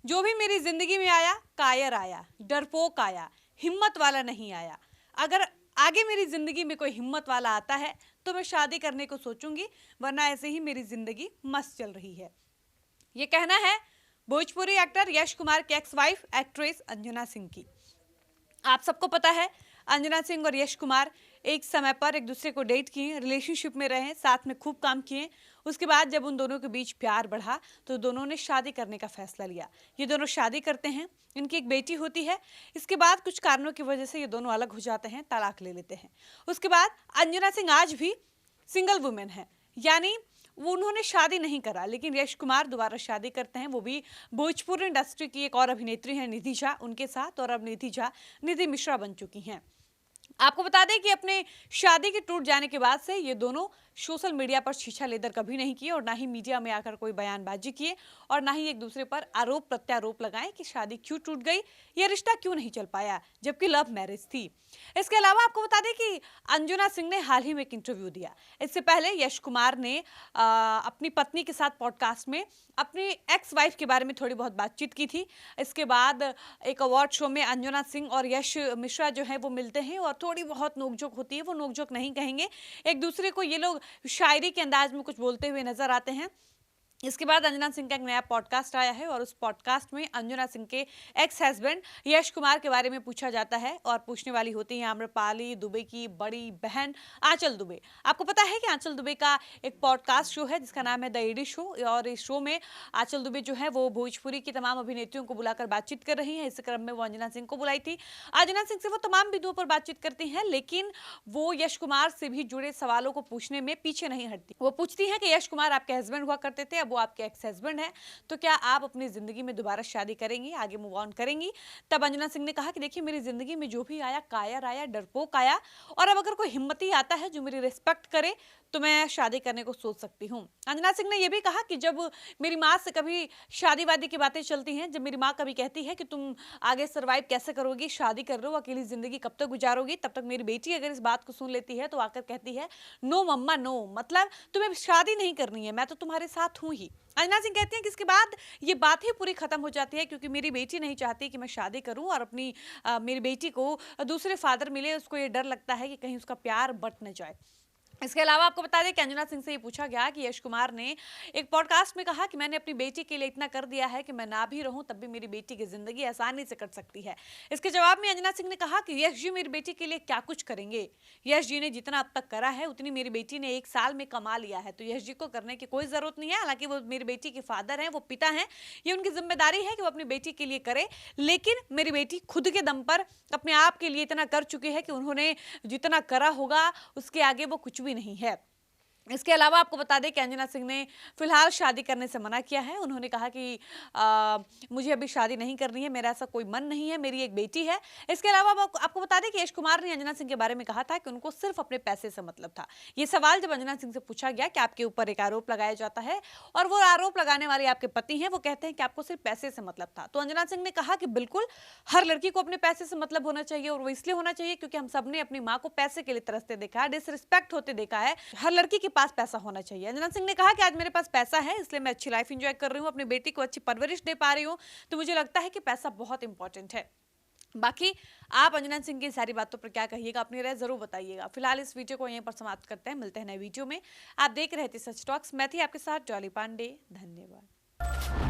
जो भी मेरी जिंदगी में आया कायर आया, डरपोक आया, हिम्मत वाला नहीं आया। अगर आगे मेरी जिंदगी में कोई हिम्मत वाला आता है तो मैं शादी करने को सोचूंगी, वरना ऐसे ही मेरी जिंदगी मस्त चल रही है। ये कहना है भोजपुरी एक्टर यश कुमार की ex wife actress Anjana Singh की। आप सबको पता है अंजना सिंह और यश कुमार एक समय पर एक दूसरे को डेट किए, रिलेशनशिप में रहे, साथ में खूब काम किए। उसके बाद जब उन दोनों के बीच प्यार बढ़ा तो दोनों ने शादी करने का फैसला लिया। ये दोनों शादी करते हैं, इनकी एक बेटी होती है। इसके बाद कुछ कारणों की वजह से ये दोनों अलग हो जाते हैं, तलाक ले लेते हैं। उसके बाद अंजना सिंह आज भी सिंगल वुमेन है, यानी वो उन्होंने शादी नहीं करा, लेकिन यश कुमार दोबारा शादी करते हैं। वो भी भोजपुरी इंडस्ट्री की एक और अभिनेत्री हैं निधि झा, उनके साथ, और अब निधि झा निधि मिश्रा बन चुकी हैं। आपको बता दें कि अपने शादी के टूट जाने के बाद से ये दोनों सोशल मीडिया पर शीशा लेदर कभी नहीं किए और ना ही मीडिया में आकर कोई बयानबाजी किए और ना ही एक दूसरे पर आरोप प्रत्यारोप लगाए कि शादी क्यों टूट गई, यह रिश्ता क्यों नहीं चल पाया, जबकि लव मैरिज थी। इसके अलावा आपको बता दें कि अंजुना सिंह ने हाल ही में एक इंटरव्यू दिया। इससे पहले यश कुमार ने अपनी पत्नी के साथ पॉडकास्ट में अपनी एक्स वाइफ के बारे में थोड़ी बहुत बातचीत की थी। इसके बाद एक अवार्ड शो में अंजुना सिंह और यश मिश्रा जो है वो मिलते हैं और थोड़ी बहुत नोकझोंक होती है। वो नोकझोंक नहीं कहेंगे, एक दूसरे को ये लोग शायरी के अंदाज में कुछ बोलते हुए नजर आते हैं। इसके बाद अंजना सिंह का एक नया पॉडकास्ट आया है और उस पॉडकास्ट में अंजना सिंह के एक्स हस्बैंड यश कुमार के बारे में पूछा जाता है और पूछने वाली होती है आम्रपाली दुबे की बड़ी बहन आंचल दुबे। आपको पता है कि आंचल दुबे का एक पॉडकास्ट शो है जिसका नाम है द एडी शो, और इस शो में आंचल दुबे जो है वो भोजपुरी की तमाम अभिनेत्रियों को बुलाकर बातचीत कर रही है। इस क्रम में वो अंजना सिंह को बुलाई थी। अंजना सिंह से वो तमाम बिंदुओं पर बातचीत करती हैं, लेकिन वो यश कुमार से भी जुड़े सवालों को पूछने में पीछे नहीं हटती। वो पूछती है कि यश कुमार आपके हस्बैंड हुआ करते थे, अब वो आपके एक्स हस्बैंड है, तो क्या आप अपनी जिंदगी में दोबारा शादी करेंगी, आगे मूव ऑन करेंगी? तब अंजना सिंह ने कहा कि देखिए मेरी जिंदगी में जो भी आया कायर आया, डरपोक आया, और अब अगर कोई हिम्मती आता है जो मेरी रिस्पेक्ट करे तो मैं शादी करने को सोच सकती हूँ। अंजना सिंह ने यह भी कहा कि जब मेरी माँ से कभी शादी वादी की बातें चलती हैं, जब मेरी माँ कभी कहती है कि तुम आगे सर्वाइव कैसे करोगी, शादी कर रहे हो, अकेली जिंदगी कब तक गुजारोगी, तब तक मेरी बेटी अगर इस बात को सुन लेती है तो आकर कहती है नो मम्मा नो, मतलब तुम्हें शादी नहीं करनी है, मैं तो तुम्हारे साथ हूं ही। अंजना सिंह कहती हैं कि इसके बाद ये बात ही पूरी खत्म हो जाती है, क्योंकि मेरी बेटी नहीं चाहती कि मैं शादी करूं और अपनी मेरी बेटी को दूसरे फादर मिले। उसको ये डर लगता है कि कहीं उसका प्यार बट न जाए। इसके अलावा आपको बता दें कि अंजना सिंह से ये पूछा गया कि यश कुमार ने एक पॉडकास्ट में कहा कि मैंने अपनी बेटी के लिए इतना कर दिया है कि मैं ना भी रहूं तब भी मेरी बेटी की जिंदगी आसानी से कट सकती है। इसके जवाब में अंजना सिंह ने कहा कि यश जी मेरी बेटी के लिए क्या कुछ करेंगे, यश जी ने जितना अब तक करा है उतनी मेरी बेटी ने एक साल में कमा लिया है, तो यश जी को करने की कोई जरूरत नहीं है। हालांकि वो मेरी बेटी के फादर हैं, वो पिता हैं, ये उनकी जिम्मेदारी है कि वो अपनी बेटी के लिए करे, लेकिन मेरी बेटी खुद के दम पर अपने आप के लिए इतना कर चुकी है कि उन्होंने जितना करा होगा उसके आगे वो कुछ भी नहीं है। इसके अलावा आपको बता दें कि अंजना सिंह ने फिलहाल शादी करने से मना किया है। उन्होंने कहा कि मुझे अभी शादी नहीं करनी है, मेरा ऐसा कोई मन नहीं है, मेरी एक बेटी है। इसके अलावा आपको बता दें कि यश कुमार ने अंजना सिंह के बारे में कहा था कि उनको सिर्फ अपने पैसे से मतलब था। ये सवाल जब अंजना सिंह से पूछा गया कि आपके ऊपर एक आरोप लगाया जाता है और वो आरोप लगाने वाले आपके पति हैं, वो कहते हैं कि आपको सिर्फ पैसे से मतलब था, तो अंजना सिंह ने कहा कि बिल्कुल हर लड़की को अपने पैसे से मतलब होना चाहिए, और वो इसलिए होना चाहिए क्योंकि हम सबने अपनी माँ को पैसे के लिए तरसते देखा है, डिसरिस्पेक्ट होते देखा है। हर लड़की के पास पैसा होना चाहिए। अंजना सिंह ने कहा कि आज मेरे पास पैसा है इसलिए मैं अच्छी लाइफ एंजॉय कर रही हूँ, अपनी बेटी को अच्छी परवरिश दे पा रही हूँ, तो मुझे लगता है कि पैसा बहुत इंपॉर्टेंट है। बाकी आप अंजना सिंह की सारी बातों पर क्या कहिएगा, अपनी राय जरूर बताइएगा। फिलहाल इस वीडियो को यहीं पर समाप्त करते हैं, मिलते हैं नए वीडियो में। आप देख रहे थे सच टॉक्स, मैं थी आपके साथ डॉली पांडे। धन्यवाद।